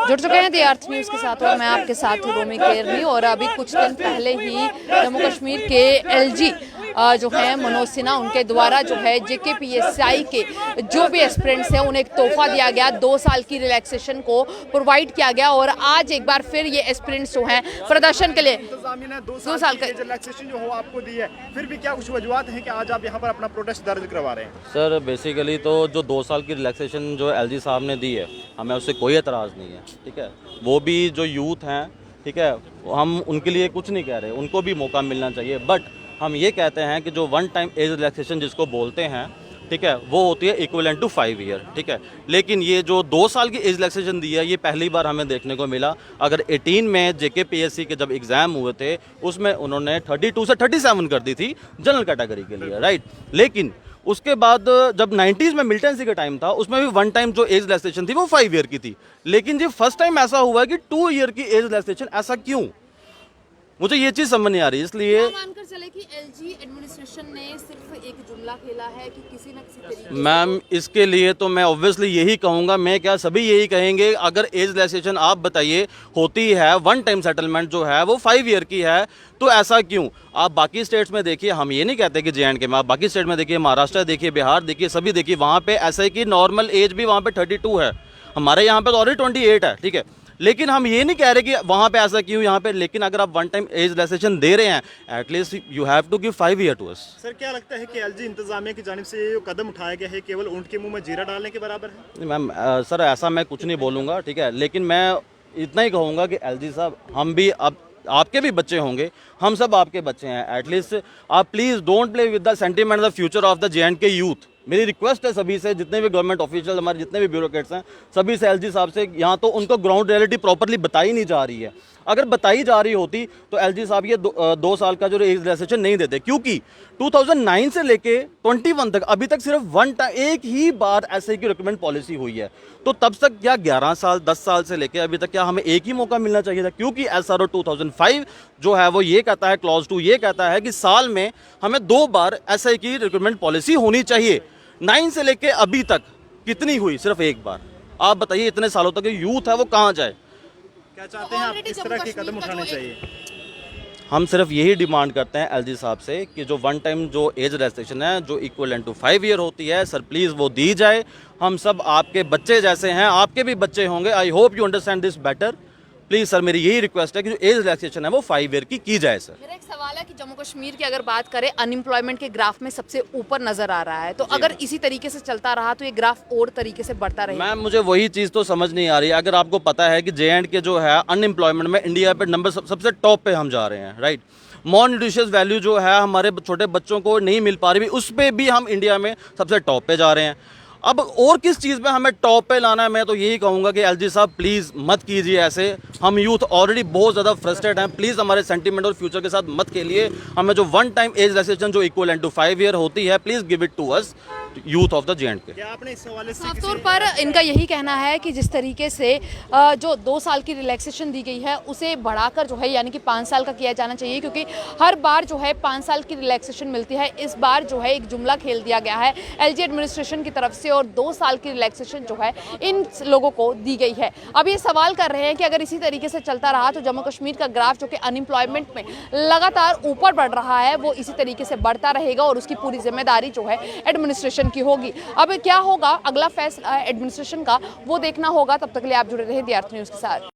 जुड़ चुके हैं दी अर्थ न्यूज के साथ और मैं आपके साथ हूं रोमी केरनी। और अभी कुछ दिन पहले ही जम्मू कश्मीर के एलजी जो है मनोज सिन्हा उनके द्वारा जो है जेकेपीएसआई के जो भी एस्पिरेंट्स हैं उन्हें एक तोहफा दिया गया, 2 साल की रिलैक्सेशन को प्रोवाइड किया गया। और आज एक बार फिर ये एस्पिरेंट्स जो हैं प्रदर्शन के लिए 2 साल का रिलैक्सेशन जो हो आपको दी है, फिर भी क्या कुछ वजूहत हैं कि आज आप यहाँ पर अपना प्रोटेस्ट दर्ज करवा रहे हैं? सर बेसिकली तो जो 2 साल की रिलैक्सेशन जो एलजी साहब ने दी है, हमें उससे कोई एतराज़ नहीं है, ठीक है। वो भी जो यूथ हैं, ठीक है, हम उनके लिए कुछ नहीं कह रहे, उनको भी मौका मिलना चाहिए। बट हम ये कहते हैं कि जो 1 टाइम एज रिलैक्सेशन जिसको बोलते हैं, ठीक है, वो होती है इक्विवेलेंट टू 5 ईयर, ठीक है। लेकिन ये जो 2 साल की एज रिलैक्सेशन दी है, ये पहली बार हमें देखने को मिला। अगर 18 में जेकेपीएससी के जब एग्ज़ाम हुए थे उसमें उन्होंने 32 से 37 कर दी थी जनरल कैटेगरी के लिए, राइट। लेकिन उसके बाद जब 90s में मिलिटेंसी का टाइम था उसमें भी 1 टाइम जो एज रिलैक्सेशन थी वो 5 ईयर की थी। लेकिन ये फर्स्ट टाइम ऐसा हुआ है कि 2 ईयर की एज रिलैक्सेशन, ऐसा क्यों? मुझे ये चीज़ समझ नहीं आ रही। इसलिए मानकर चले कि एलजी एडमिनिस्ट्रेशन ने सिर्फ एक जुमला खेला है कि किसी न किसी तरीके मैम, इसके लिए तो मैं ऑब्वियसली यही कहूँगा, मैं क्या सभी यही कहेंगे, अगर एज रिलैक्सेशन आप बताइए होती है 1 टाइम सेटलमेंट जो है वो 5 ईयर की है, तो ऐसा क्यों? आप बाकी स्टेट्स में देखिए, हम ये नहीं कहते कि जे.एंड.के में, आप बाकी स्टेट में देखिए, महाराष्ट्र देखिए, बिहार देखिए, सभी देखिए, वहाँ पे ऐसा है कि नॉर्मल एज भी वहाँ पे 32 है, हमारे यहाँ पे तो ऑलरेडी 28 है, ठीक है। लेकिन हम ये नहीं कह रहे कि वहाँ पे ऐसा क्यों, यहाँ पे। लेकिन अगर आप 1 टाइम एज रिलैक्सेशन दे रहे हैं, at least you have to give 5 year to us. Sir क्या लगता है कि एलजी इंतजामिया की जानिब से ये कदम उठाया गया है केवल ऊँट के मुंह में जीरा डालने के बराबर है? मैम सर ऐसा मैं कुछ नहीं बोलूँगा, ठीक है। लेकिन मैं इतना ही कहूँगा कि एलजी साहब, हम भी अब आपके भी बच्चे होंगे, हम सब आपके बच्चे हैं। एटलीस्ट आप please don't play with the sentiment the future of the J&K youth. मेरी रिक्वेस्ट है सभी से, जितने भी गवर्नमेंट ऑफिशियल, हमारे जितने भी ब्यूरोक्रेट्स हैं, सभी से, एलजी साहब से, यहाँ तो उनको ग्राउंड रियलिटी प्रॉपर्ली बताई नहीं जा रही है। अगर बताई जा रही होती तो एलजी साहब ये 2 साल का जो एज रिलैक्सेशन नहीं देते, क्योंकि 2009 से लेके 21 तक अभी तक सिर्फ एक ही बार ऐसे की रिक्रूटमेंट पॉलिसी हुई है। तो तब तक क्या 11 साल 10 साल से लेके अभी तक क्या हमें एक ही मौका मिलना चाहिए था? क्योंकि SRO 2005 जो है वो ये कहता है, क्लॉज 2 ये कहता है कि साल में हमें 2 बार ऐसे की रिक्रूटमेंट पॉलिसी होनी चाहिए। 9 से लेके अभी तक कितनी हुई? सिर्फ एक बार। आप बताइए, इतने सालों तक यूथ है वो कहाँ जाए? क्या चाहते हैं आप, किस तरह के कदम उठाने चाहिए? हम सिर्फ यही डिमांड करते हैं एलजी साहब से कि जो 1 टाइम जो एज रेस्ट्रिक्शन है, जो इक्वलेंट टू 5 ईयर होती है, सर प्लीज़ वो दी जाए। हम सब आपके बच्चे जैसे हैं, आपके भी बच्चे होंगे। I hope you understand this better. Please sir, मेरी यही रिक्वेस्ट है कि जो एज रिलैक्सेशन है वो 5 ईयर की जाए। सर मेरा एक सवाल है कि जम्मू कश्मीर की अगर बात करें, अनएम्प्लॉयमेंट के ग्राफ में सबसे ऊपर नजर आ रहा है, तो अगर इसी तरीके से चलता रहा तो ये ग्राफ और तरीके से बढ़ता रहेगा। मैम मुझे वही चीज़ तो समझ नहीं आ रही है। अगर आपको पता है कि जे.एंड.के जो है अनएम्प्लॉयमेंट में इंडिया पे नंबर सबसे टॉप पे हम जा रहे हैं, राइट। मॉल न्यूट्रिशियस वैल्यू जो है हमारे छोटे बच्चों को नहीं मिल पा रही, उस पर भी हम इंडिया में सबसे टॉप पे जा रहे हैं। अब और किस चीज़ पे हमें टॉप पे लाना है? मैं तो यही कहूँगा कि एलजी साहब प्लीज़ मत कीजिए ऐसे। हम यूथ ऑलरेडी बहुत ज़्यादा फ्रस्ट्रेट हैं। प्लीज़ हमारे सेंटीमेंट और फ्यूचर के साथ मत खेलिए। हमें जो 1 टाइम एज रिलैक्सेशन जो इक्वलेंट टू 5 ईयर होती है, please give it to us, youth of the J and K. क्या आपने इस हवाले से साफ तौर पर इनका यही कहना है कि जिस तरीके से जो 2 साल की रिलैक्सेशन दी गई है उसे बढ़ाकर जो है यानी कि 5 साल का किया जाना चाहिए, क्योंकि हर बार जो है 5 साल की रिलैक्सेशन मिलती है। इस बार जो है एक जुमला खेल दिया गया है एलजी एडमिनिस्ट्रेशन की तरफ से और 2 साल की रिलैक्सेशन जो है इन लोगों को दी गई है। अब ये सवाल कर रहे हैं कि अगर इसी तरीके से चलता रहा तो जम्मू कश्मीर का ग्राफ जो कि अनएम्प्लॉयमेंट में लगातार ऊपर बढ़ रहा है वो इसी तरीके से बढ़ता रहेगा और उसकी पूरी जिम्मेदारी जो है एडमिनिस्ट्रेशन की होगी। अब क्या होगा, अगला फैसला एडमिनिस्ट्रेशन का वो देखना होगा। तब तक के लिए आप जुड़े रहे दी अर्थ न्यूज़ के साथ।